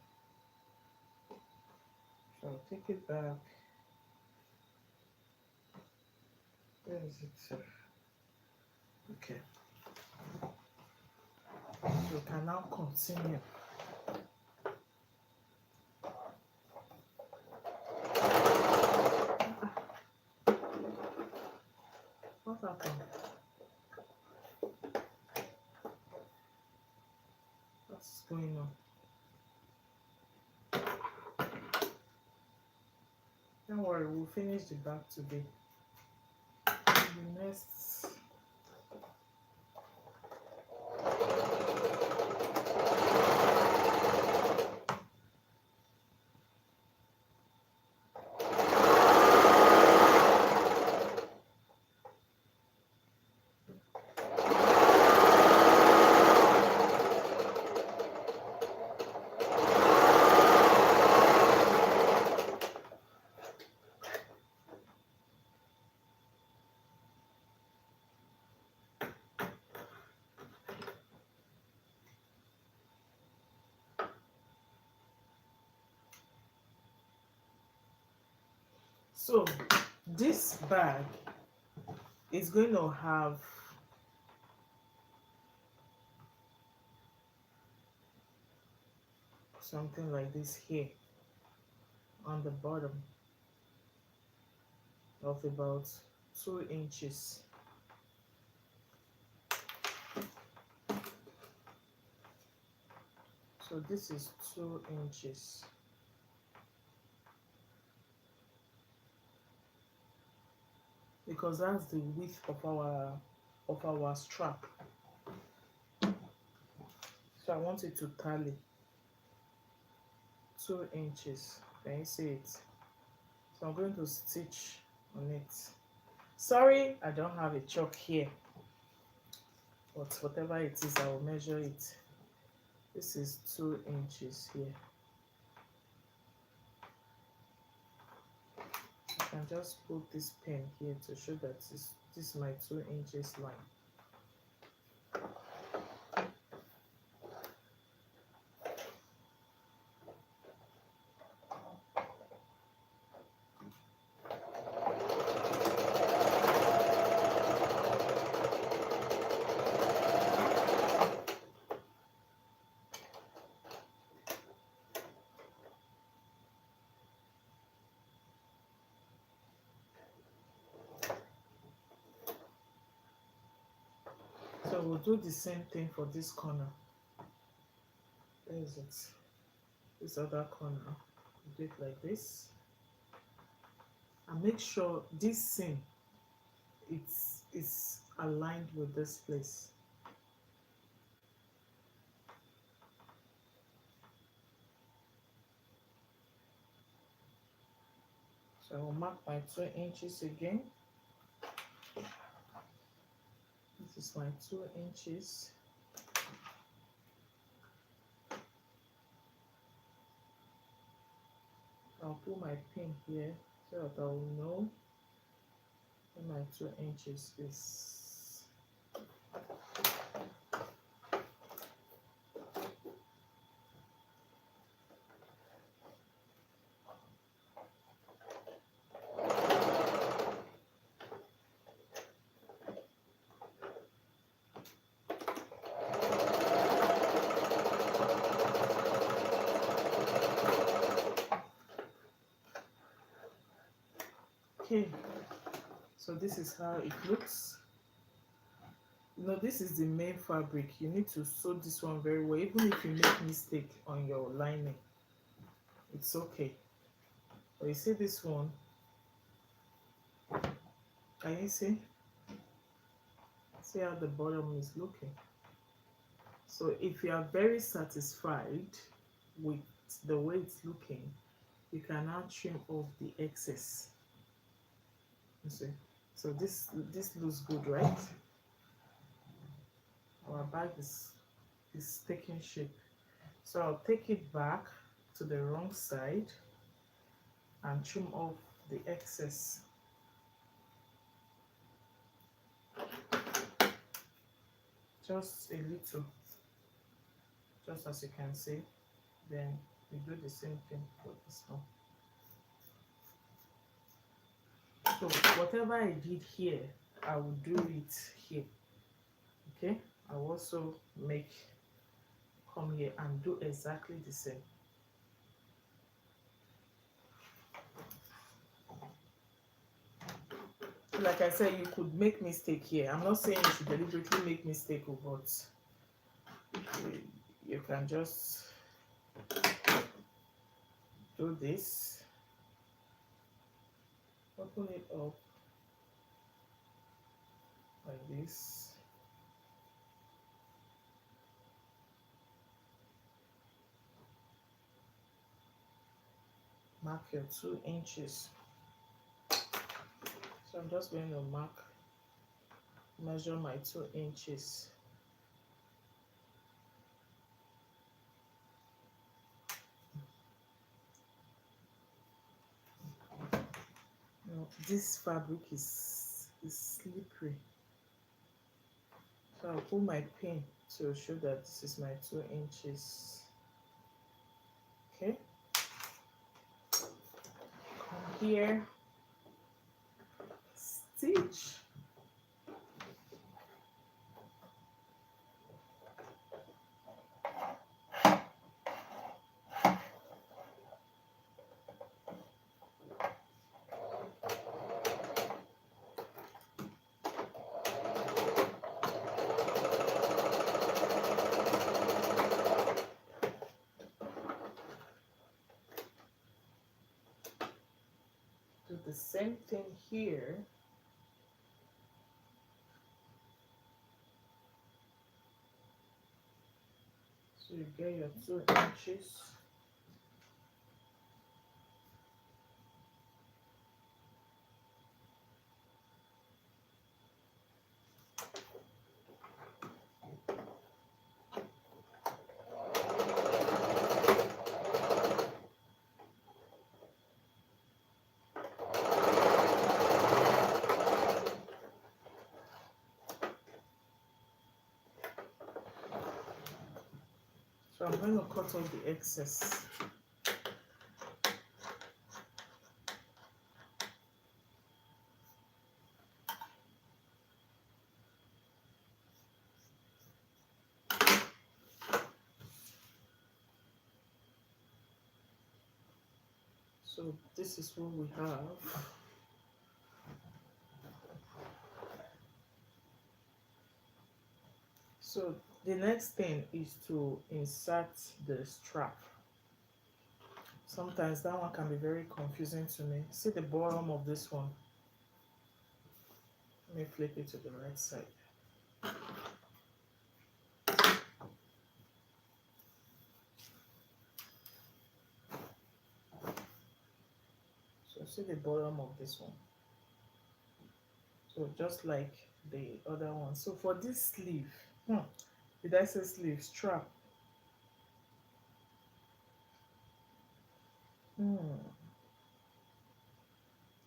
So I'll take it back. Where is it? Okay. So we can now continue. What happened? What's going on? Don't worry, we'll finish the back today. The next So this bag is going to have something like this here on the bottom of about 2 inches. So this is 2 inches. Because that's the width of our strap. So I want it to tally 2 inches. Can you see it? So I'm going to stitch on it. Sorry, I don't have a chalk here, but whatever it is, I will measure it. This is 2 inches here. I can just put this pen here to show that this is my 2 inches line. So we'll do the same thing for this corner. Where is it? This other corner. Do it like this. And make sure this seam it's aligned with this place. So I will mark my 2 inches again. This is my 2 inches. I'll put my pin here so that I will know where my 2 inches is. So this is how it looks. You know, this is the main fabric. You need to sew this one very well. Even if you make mistake on your lining, it's okay. But you see this one, can you see how the bottom is looking? So if you are very satisfied with the way it's looking, you can now trim off the excess. You see, so this looks good, right? Our bag is taking shape. So I'll take it back to the wrong side and trim off the excess. Just a little, just as you can see. Then we do the same thing for this one. So whatever I did here, I will do it here. Okay, I'll also come here and do exactly the same. Like I said, you could make mistake here. I'm not saying you should deliberately make mistake, but you can just do this, open it up like this. Mark your 2 inches. So I'm just going to measure my 2 inches. Now, this fabric is slippery. So I'll put my pin to show that this is my 2 inches. Okay. Come here. Stitch. Do the same thing here. So you get your 2 inches. So I'm going to cut off the excess. So this is what we have. So the next thing is to insert the strap. Sometimes that one can be very confusing to me. See the bottom of this one. Let me flip it to the right side. So see the bottom of this one. So just like the other one. So for this sleeve, did I say sleeve? Strap.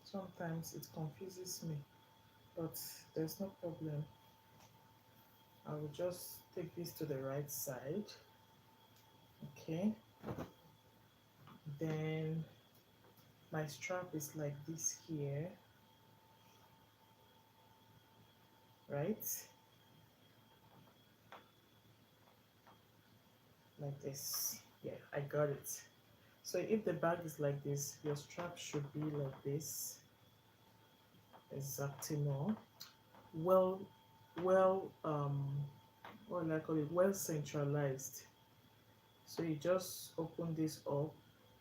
Sometimes it confuses me, but there's no problem. I will just take this to the right side. Okay. Then my strap is like this here. Right? Like this. Yeah, I got it. So if the bag is like this, your strap should be like this. exactement, well, well, what do I call it? Well centralized. So you just open this up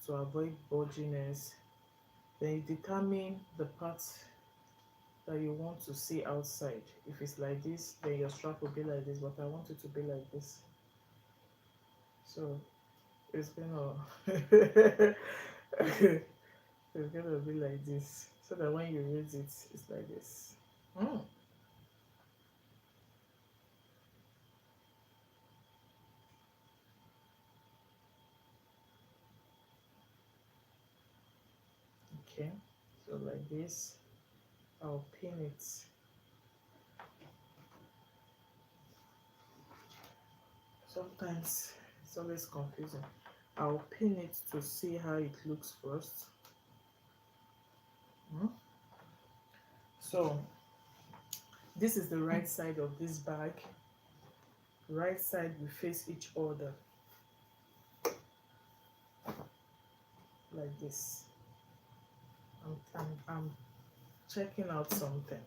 to avoid bulginess. Then you determine the parts that you want to see outside. If it's like this, then your strap will be like this, but I want it to be like this. So it's gonna it's gonna be like this. So that when you raise it, it's like this. Mm. Okay. So like this, I'll pin it. Sometimes it's always confusing. I'll pin it to see how it looks first. Mm. So this is the right side of this bag. Right side we face each other like this. I'm checking out something.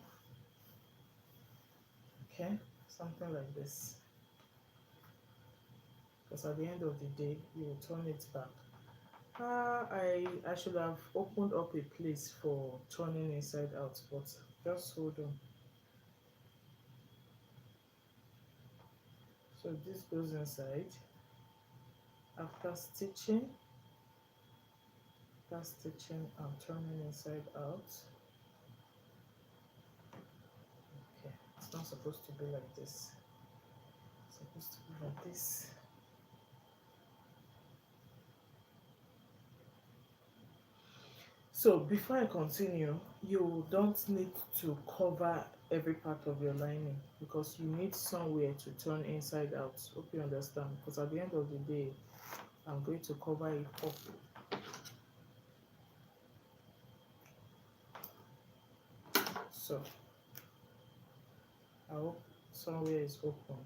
Okay, something like this. Because at the end of the day, you will turn it back. I should have opened up a place for turning inside out, but just hold on. So this goes inside. After stitching, I'm turning inside out. Okay, it's not supposed to be like this. It's supposed to be like this. So before I continue, you don't need to cover every part of your lining because you need somewhere to turn inside out. Hope you understand, because at the end of the day, I'm going to cover it up. So I hope somewhere is opened.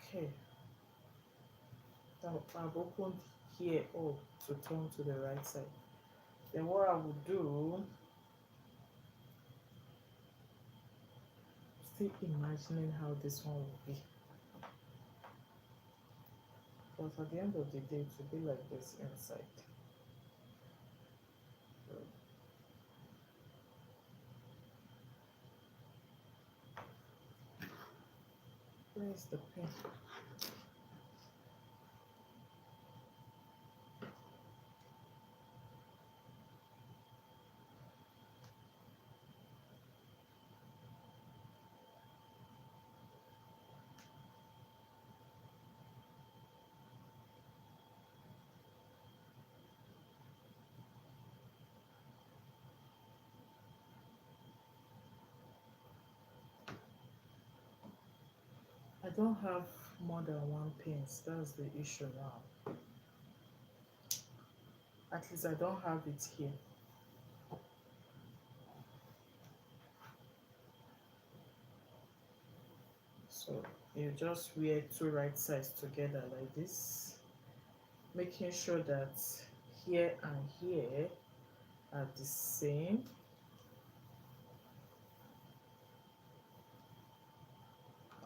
Okay. Now I've opened here up to turn to the right side. Then what I would do, still imagining how this one will be. Because at the end of the day, it will be like this inside. So, where is the pin? I don't have more than one pins. That's the issue now. At least I don't have it here. So you just wear two right sides together like this, making sure that here and here are the same.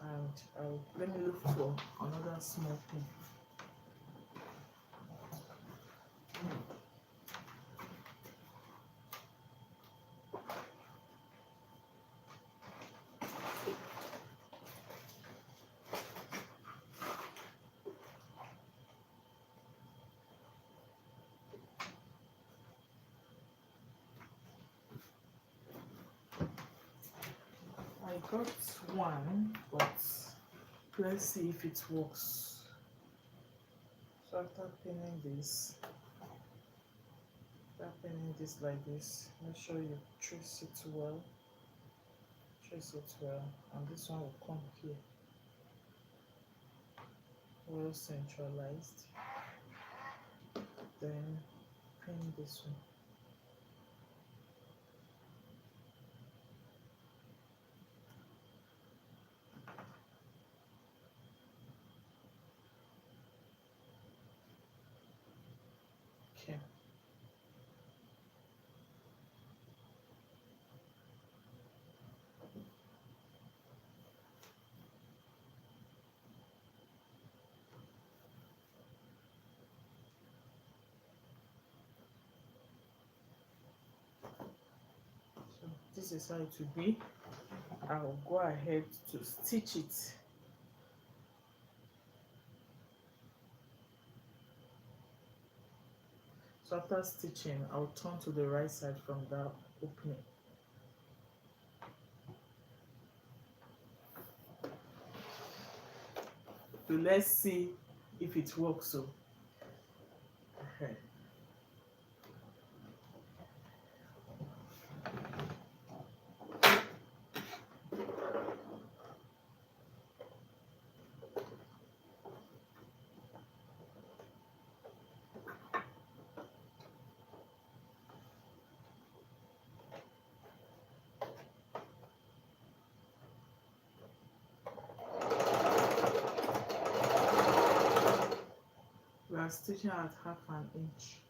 And let me look for another small pin. I got one, but let's see if it works. So after pinning this, like this, make sure you trace it well. And this one will come here, well centralized. Then pin this one. Okay. So this is how it will be. I'll go ahead to stitch it. So after stitching, I'll turn to the right side from that opening. So let's see if it works. So okay. We are stitching at half an inch.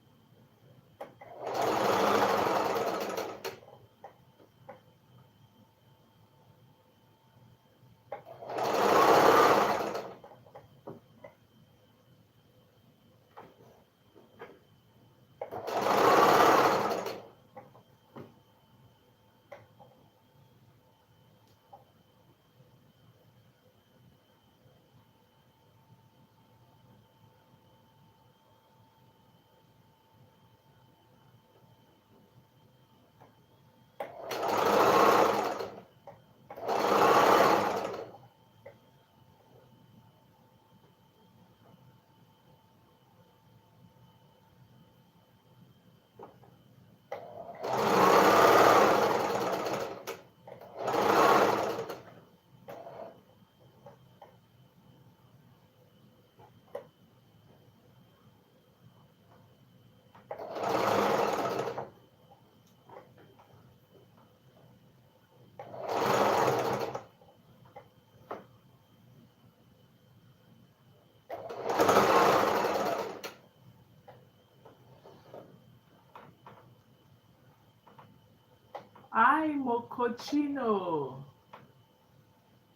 I'm Mokochino,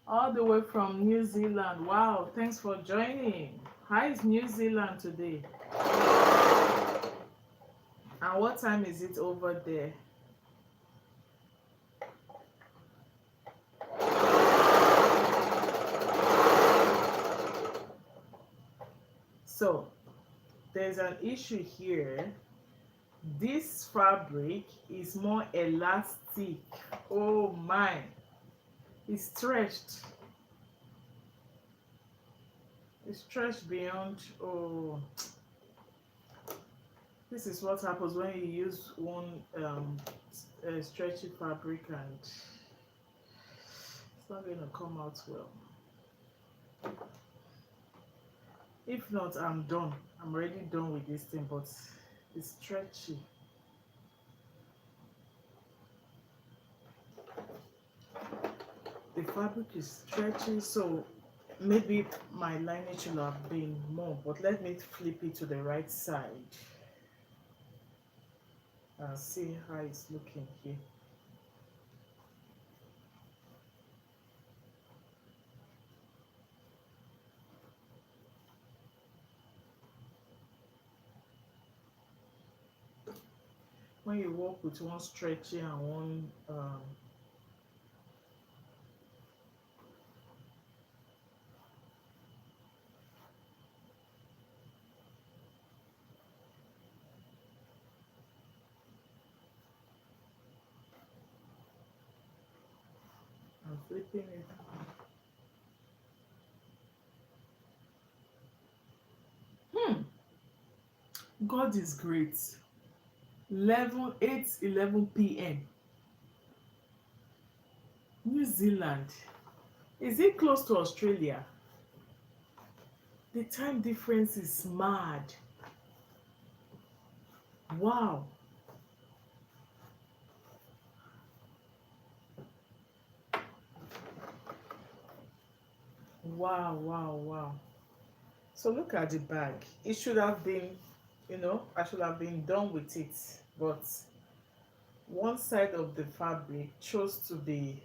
all the way from New Zealand. Wow, thanks for joining. How is New Zealand today? And what time is it over there? So, there's an issue here. This fabric is more elastic. Oh my, it's stretched. It's stretched beyond. Oh, this is what happens when you use one stretchy fabric and it's not going to come out well. If not, I'm done. I'm already done with this thing, but it's stretchy. The fabric is stretchy, so maybe my lining should have been more, but let me flip it to the right side and see how it's looking here. When you work with one stretchy and one I'm flipping it. God is great. 11 p.m. New Zealand. Is it close to Australia? The time difference is mad. Wow. Wow, wow, wow. So look at the bag. It should have been You know, I should have been done with it, but one side of the fabric chose to be,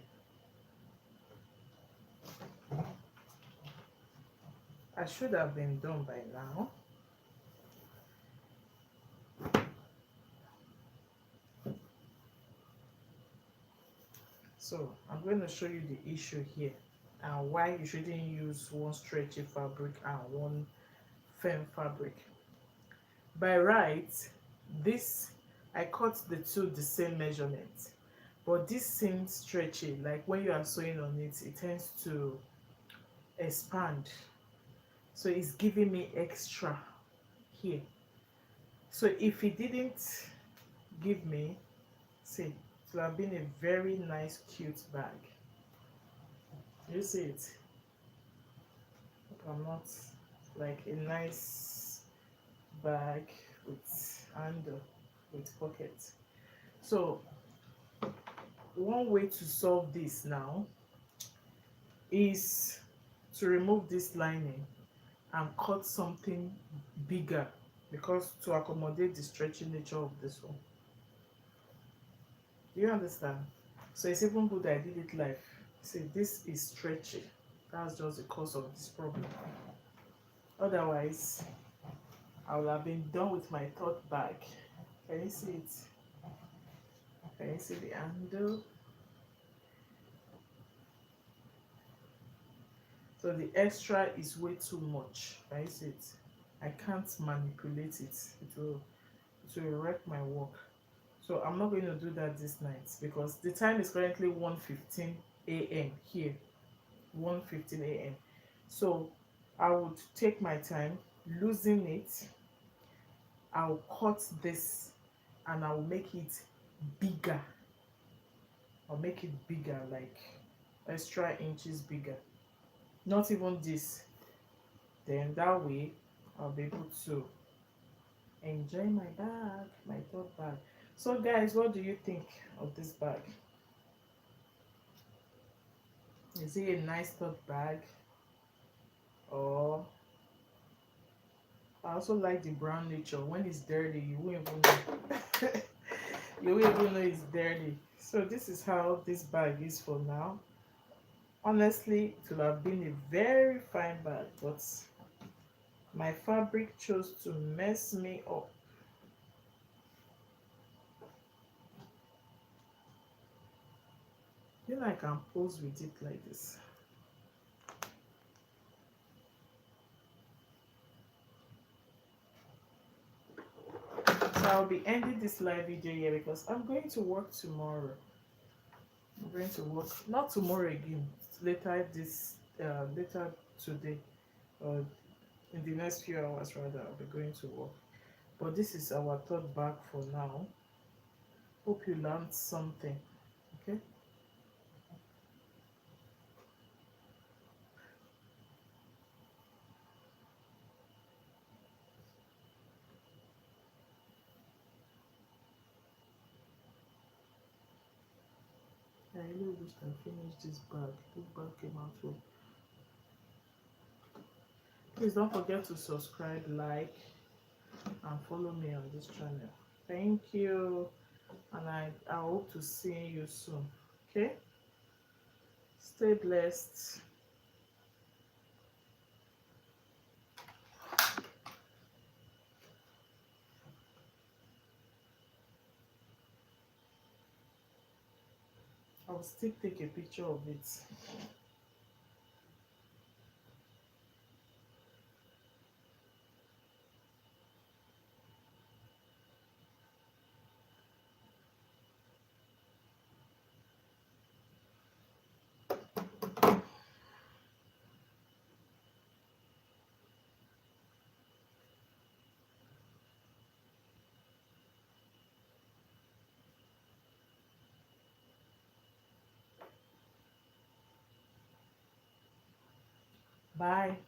I should have been done by now. So I'm going to show you the issue here and why you shouldn't use one stretchy fabric and one firm fabric. By right, this, I cut the two the same measurement, but this seems stretchy. Like when you are sewing on it, it tends to expand, so it's giving me extra here. So if it didn't give me, see, it would have been a very nice cute bag. You see it? I'm not, like a nice bag with handle, with pocket. So one way to solve this now is to remove this lining and cut something bigger, because to accommodate the stretchy nature of this one. Do you understand? So it's even good I did it live. See, this is stretchy. That's just the cause of this problem. Otherwise, I would have been done with my tote bag. Can you see it? Can you see the handle? So the extra is way too much. Can you see it? I can't manipulate it. It will wreck my work. So I'm not going to do that this night because the time is currently 1:15 a.m. here. 1:15 a.m. So I would take my time, loosen it. I'll cut this and I'll make it bigger. I'll make it bigger, like extra inches bigger. Not even this. Then that way I'll be able to enjoy my bag, my tote bag. So guys, what do you think of this bag? Is it a nice tote bag? Or I also like the brown nature. When it's dirty, you won't even know. You won't even know it's dirty. So this is how this bag is for now. Honestly, it would have been a very fine bag, but my fabric chose to mess me up. You know, I can pose with it like this. So I'll be ending this live video here because I'm going to work tomorrow. I'm going to work, not tomorrow again, later today, or in the next few hours rather. I'll be going to work. But this is our third bag for now. Hope you learned something. Okay. I really wish I finished this bag. This bag came out well. Please don't forget to subscribe, like, and follow me on this channel. Thank you, and I hope to see you soon. Okay, stay blessed. I'll still take a picture of it. Bye.